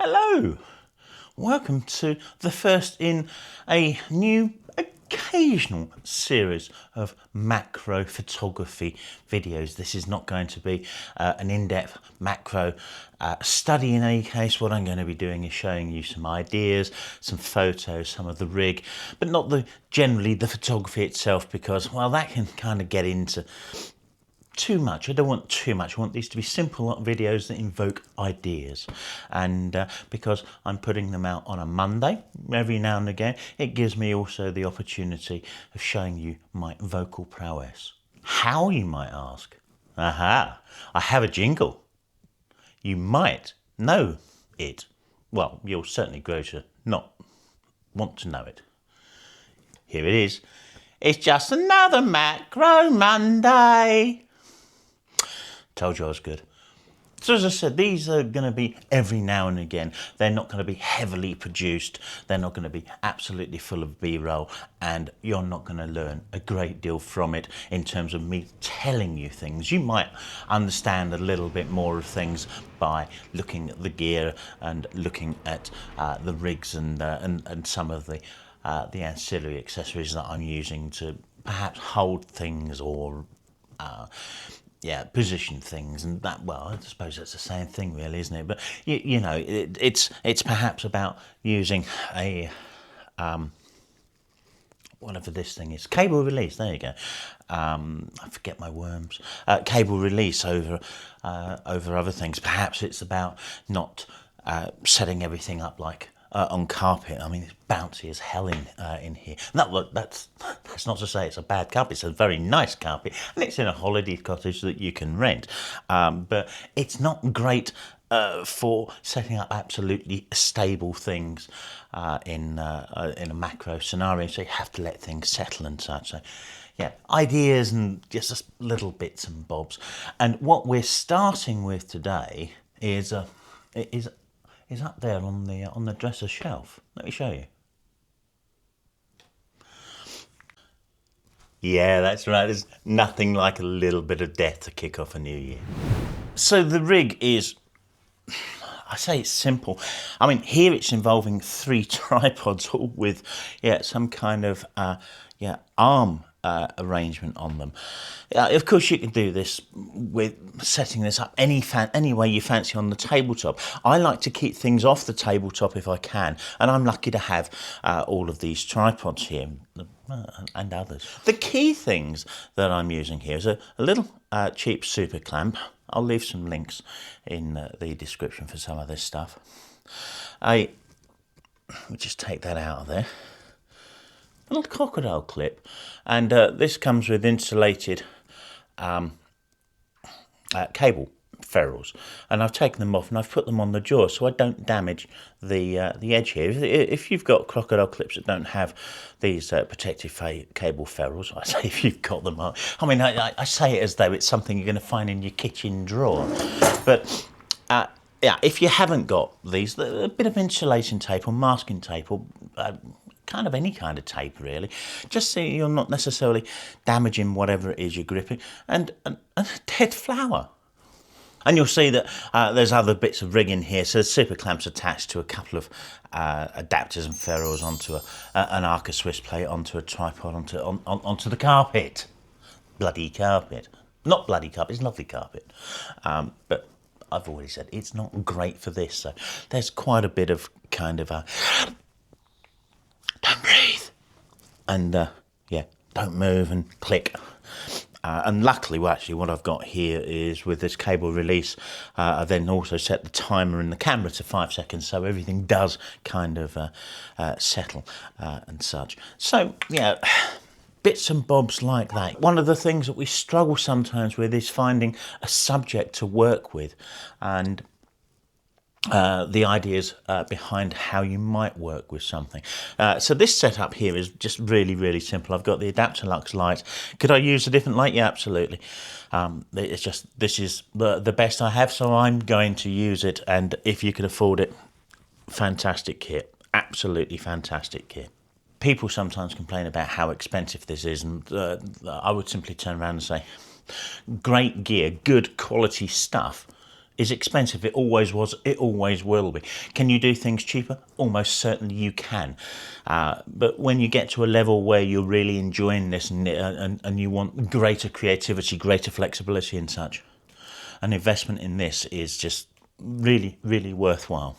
Hello, welcome to the first in a new occasional series of macro photography videos. This is not going to be an in-depth macro study in any case. What I'm going to be doing is showing you some ideas, some photos, some of the rig, but not generally the photography itself, because, well, that can kind of get into too much. I don't want too much. I want these to be simple videos that invoke ideas, and because I'm putting them out on a Monday every now and again, it gives me also the opportunity of showing you my vocal prowess. How, you might ask? Aha, I have a jingle. You might know it. Well, you'll certainly grow to not want to know it. Here it is. It's just another Macro Monday. Told you I was good. So as I said, these are going to be every now and again. They're not going to be heavily produced. They're not going to be absolutely full of B-roll, and you're not going to learn a great deal from it in terms of me telling you things. You might understand a little bit more of things by looking at the gear and looking at the rigs and some of the ancillary accessories that I'm using to perhaps hold things or position things, and that, well, I suppose that's the same thing really, isn't it? But you know, it's perhaps about using a whatever this thing is, cable release, there you go. I forget my worms. Cable release over other things. Perhaps it's about not setting everything up like on carpet. I mean, it's bouncy as hell in here. That's not to say it's a bad carpet. It's a very nice carpet, and it's in a holiday cottage that you can rent. But it's not great for setting up absolutely stable things in a macro scenario. So you have to let things settle and such. So, yeah, ideas and just little bits and bobs. And what we're starting with today is up there on the dresser shelf. Let me show you. Yeah, that's right. There's nothing like a little bit of death to kick off a new year. So the rig is, I say it's simple. I mean, here it's involving 3 tripods, all with some kind of arm arrangement on them. Of course, you can do this with setting this up any way you fancy on the tabletop. I like to keep things off the tabletop if I can, and I'm lucky to have all of these tripods here and others. The key things that I'm using here is a little cheap super clamp. I'll leave some links in the description for some of this stuff. We'll just take that out of there. A little crocodile clip, and this comes with insulated cable ferrules, and I've taken them off and I've put them on the jaw so I don't damage the edge here. If you've got crocodile clips that don't have these protective cable ferrules, I say if you've got them, I mean I say it as though it's something you're going to find in your kitchen drawer, but if you haven't got these, a bit of insulation tape or masking tape or kind of any kind of tape really, just so you're not necessarily damaging whatever it is you're gripping, and a dead flower. And you'll see that there's other bits of rig in here. So the super clamps attached to a couple of adapters and ferrules onto an Arca Swiss plate, onto a tripod, onto the carpet. Bloody carpet. Not bloody carpet, it's lovely carpet. But I've already said it's not great for this. So there's quite a bit of kind of don't breathe, and don't move and click. And luckily, well, actually, what I've got here is with this cable release, I then also set the timer in the camera to 5 seconds, so everything does kind of settle and such. So, yeah, bits and bobs like that. One of the things that we struggle sometimes with is finding a subject to work with, and the ideas behind how you might work with something. So this setup here is just really, really simple. I've got the Adaptalux light. Could I use a different light? Yeah, absolutely. It's just, this is the best I have, so I'm going to use it. And if you could afford it, fantastic kit. Absolutely fantastic kit. People sometimes complain about how expensive this is, and I would simply turn around and say, great gear, good quality stuff is expensive. It always was. It always will be. Can you do things cheaper? Almost certainly you can. But when you get to a level where you're really enjoying this and you want greater creativity, greater flexibility and such, an investment in this is just really, really worthwhile.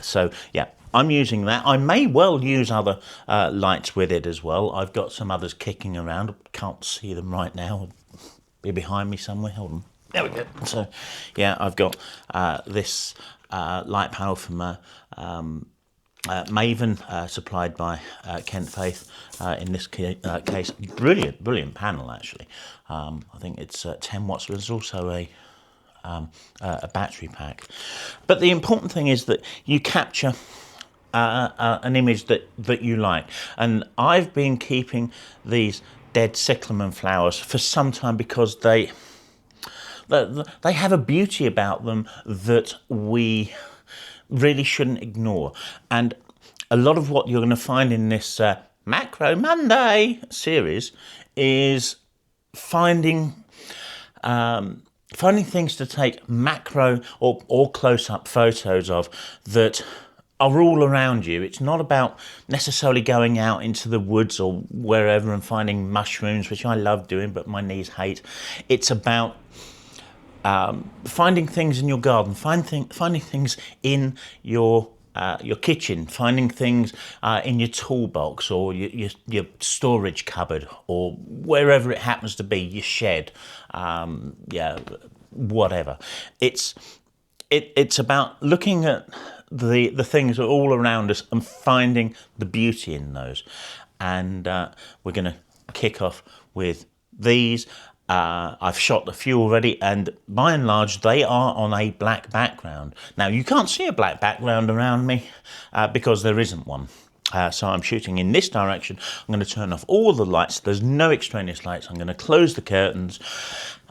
So yeah, I'm using that. I may well use other lights with it as well. I've got some others kicking around. Can't see them right now. Be behind me somewhere. Hold on. There we go. So yeah, I've got this light panel from Maven, supplied by Kent Faith. In this case, brilliant panel actually. I think it's 10 watts. There's also a battery pack. But the important thing is that you capture an image that you like. And I've been keeping these dead cyclamen flowers for some time because they have a beauty about them that we really shouldn't ignore. And a lot of what you're going to find in this Macro Monday series is finding things to take macro or close-up photos of that are all around you. It's not about necessarily going out into the woods or wherever and finding mushrooms, which I love doing, but my knees hate. It's about finding things in your garden, finding things in your kitchen, finding things in your toolbox or your storage cupboard or wherever it happens to be, your shed, whatever. It's about looking at the things that are all around us and finding the beauty in those. And we're going to kick off with these. I've shot a few already, and by and large they are on a black background. Now you can't see a black background around me because there isn't one. So I'm shooting in this direction. I'm going to turn off all the lights. There's no extraneous lights. I'm going to close the curtains,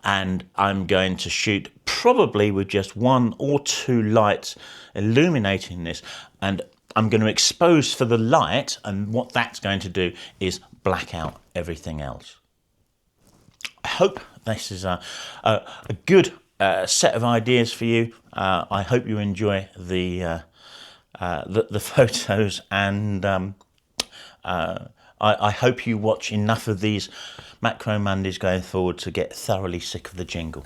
and I'm going to shoot probably with just 1 or 2 lights illuminating this, and I'm going to expose for the light, and what that's going to do is black out everything else. I hope this is a good set of ideas for you. I hope you enjoy the photos, and I hope you watch enough of these Macro Mondays going forward to get thoroughly sick of the jingle.